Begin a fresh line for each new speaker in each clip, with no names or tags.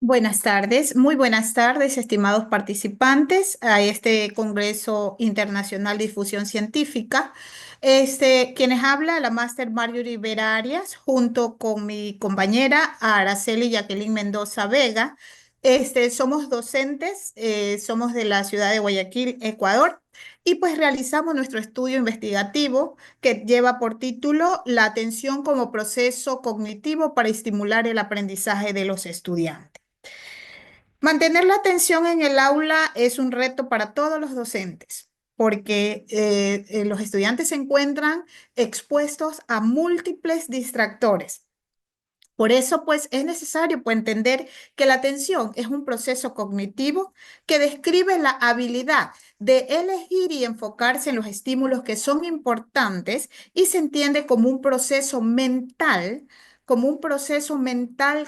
Muy buenas tardes, estimados participantes a este Congreso Internacional de Difusión Científica. Quienes habla, la máster Mario Rivera Arias, junto con mi compañera Araceli Jacqueline Mendoza Vega. Somos docentes, somos de la ciudad de Guayaquil, Ecuador, y pues realizamos nuestro estudio investigativo que lleva por título La atención como proceso cognitivo para estimular el aprendizaje de los estudiantes. Mantener la atención en el aula es un reto para todos los docentes, porque los estudiantes se encuentran expuestos a múltiples distractores. Por eso, pues, es necesario pues, entender que la atención es un proceso cognitivo que describe la habilidad de elegir y enfocarse en los estímulos que son importantes y se entiende como un proceso mental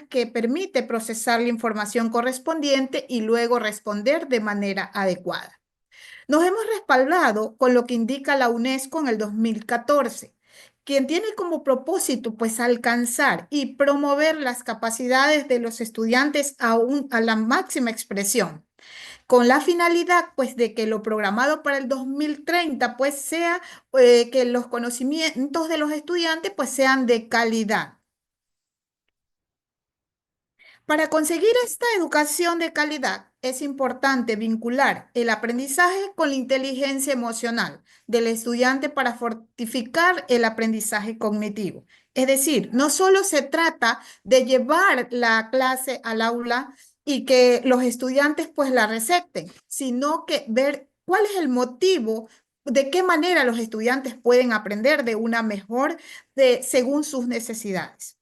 que permite procesar la información correspondiente y luego responder de manera adecuada. Nos hemos respaldado con lo que indica la UNESCO en el 2014, quien tiene como propósito pues alcanzar y promover las capacidades de los estudiantes a la máxima expresión, con la finalidad pues de que lo programado para el 2030 pues sea que los conocimientos de los estudiantes pues sean de calidad. Para conseguir esta educación de calidad, es importante vincular el aprendizaje con la inteligencia emocional del estudiante para fortificar el aprendizaje cognitivo. Es decir, no solo se trata de llevar la clase al aula y que los estudiantes pues la recepten, sino que ver cuál es el motivo, de qué manera los estudiantes pueden aprender de una mejor, según sus necesidades.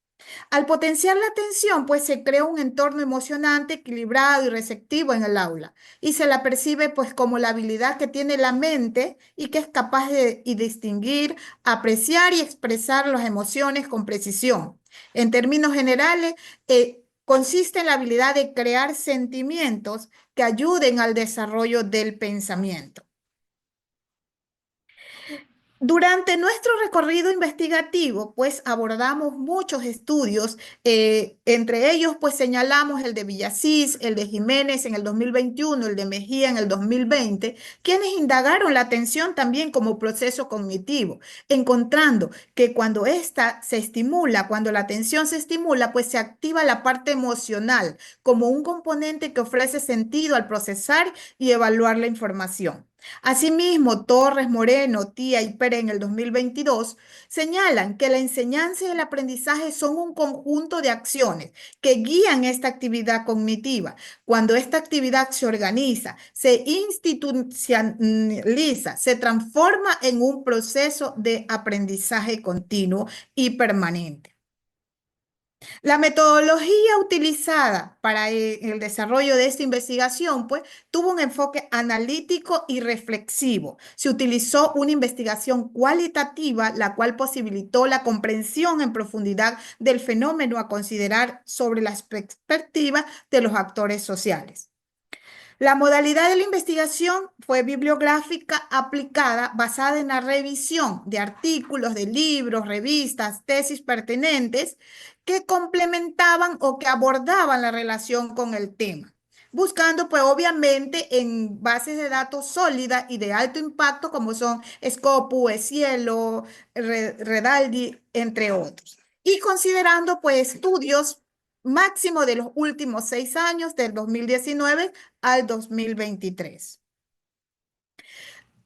Al potenciar la atención, pues se crea un entorno emocionante, equilibrado y receptivo en el aula y se la percibe pues como la habilidad que tiene la mente y que es capaz de distinguir, apreciar y expresar las emociones con precisión. En términos generales, consiste en la habilidad de crear sentimientos que ayuden al desarrollo del pensamiento. Durante nuestro recorrido investigativo, pues abordamos muchos estudios, entre ellos pues señalamos el de Villasís, el de Jiménez en el 2021, el de Mejía en el 2020, quienes indagaron la atención también como proceso cognitivo, encontrando que cuando ésta se estimula, cuando la atención se estimula, pues se activa la parte emocional como un componente que ofrece sentido al procesar y evaluar la información. Asimismo, Torres, Moreno, Tía y Pérez en el 2022 señalan que la enseñanza y el aprendizaje son un conjunto de acciones que guían esta actividad cognitiva. Cuando esta actividad se organiza, se institucionaliza, se transforma en un proceso de aprendizaje continuo y permanente. La metodología utilizada para el desarrollo de esta investigación, pues, tuvo un enfoque analítico y reflexivo. Se utilizó una investigación cualitativa, la cual posibilitó la comprensión en profundidad del fenómeno a considerar sobre las perspectivas de los actores sociales. La modalidad de la investigación fue bibliográfica aplicada basada en la revisión de artículos de libros, revistas, tesis pertinentes que complementaban o que abordaban la relación con el tema, buscando pues obviamente en bases de datos sólidas y de alto impacto como son Scopus, Cielo, Redaldi, entre otros. Y considerando pues estudios máximo de los últimos 6 años, del 2019 al 2023.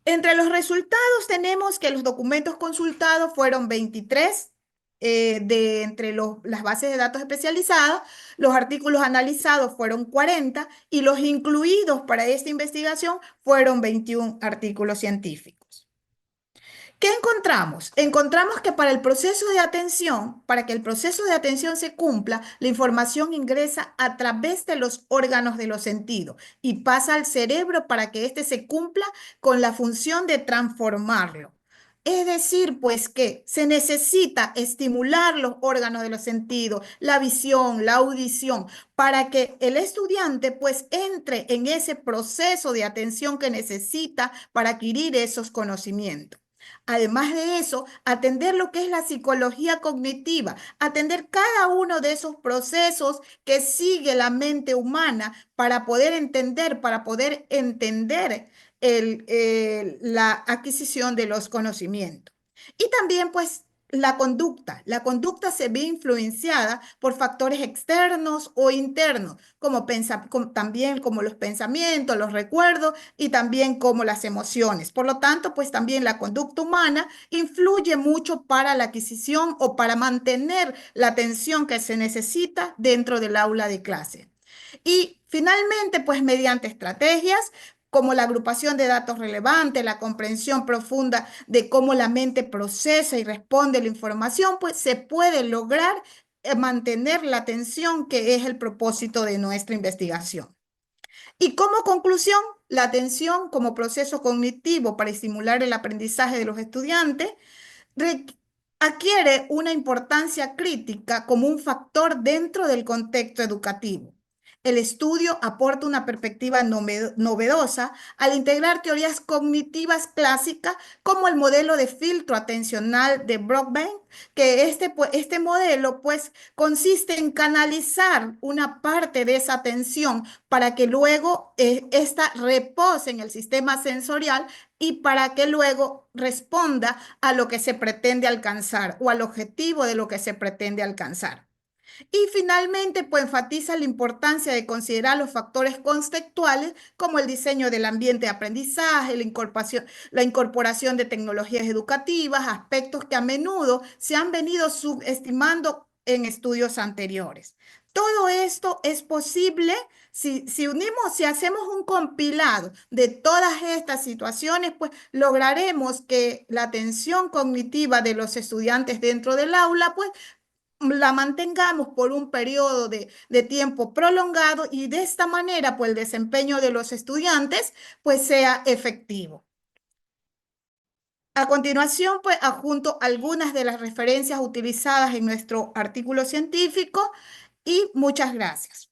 Entre los resultados tenemos que los documentos consultados fueron 23 las bases de datos especializadas, los artículos analizados fueron 40 y los incluidos para esta investigación fueron 21 artículos científicos. ¿Qué encontramos? Encontramos que para el proceso de atención, para que el proceso de atención se cumpla, la información ingresa a través de los órganos de los sentidos y pasa al cerebro para que éste se cumpla con la función de transformarlo. Es decir, pues que se necesita estimular los órganos de los sentidos, la visión, la audición, para que el estudiante pues entre en ese proceso de atención que necesita para adquirir esos conocimientos. Además de eso, atender lo que es la psicología cognitiva, atender cada uno de esos procesos que sigue la mente humana para poder entender la adquisición de los conocimientos. Y también, pues, la conducta se ve influenciada por factores externos o internos, también como los pensamientos, los recuerdos y también como las emociones. Por lo tanto, pues también la conducta humana influye mucho para la adquisición o para mantener la atención que se necesita dentro del aula de clase. Y finalmente, pues mediante estrategias como la agrupación de datos relevantes, la comprensión profunda de cómo la mente procesa y responde a la información, pues se puede lograr mantener la atención, que es el propósito de nuestra investigación. Y como conclusión, la atención como proceso cognitivo para estimular el aprendizaje de los estudiantes re- adquiere una importancia crítica como un factor dentro del contexto educativo. El estudio aporta una perspectiva novedosa al integrar teorías cognitivas clásicas como el modelo de filtro atencional de Broadbent, que este modelo pues consiste en canalizar una parte de esa atención para que luego esta repose en el sistema sensorial y para que luego responda a lo que se pretende alcanzar o al objetivo de lo que se pretende alcanzar. Y finalmente, pues enfatiza la importancia de considerar los factores contextuales como el diseño del ambiente de aprendizaje, la incorporación de tecnologías educativas, aspectos que a menudo se han venido subestimando en estudios anteriores. Todo esto es posible si hacemos un compilado de todas estas situaciones, pues lograremos que la atención cognitiva de los estudiantes dentro del aula, pues la mantengamos por un periodo de tiempo prolongado y de esta manera, pues el desempeño de los estudiantes, pues sea efectivo. A continuación, pues adjunto algunas de las referencias utilizadas en nuestro artículo científico y muchas gracias.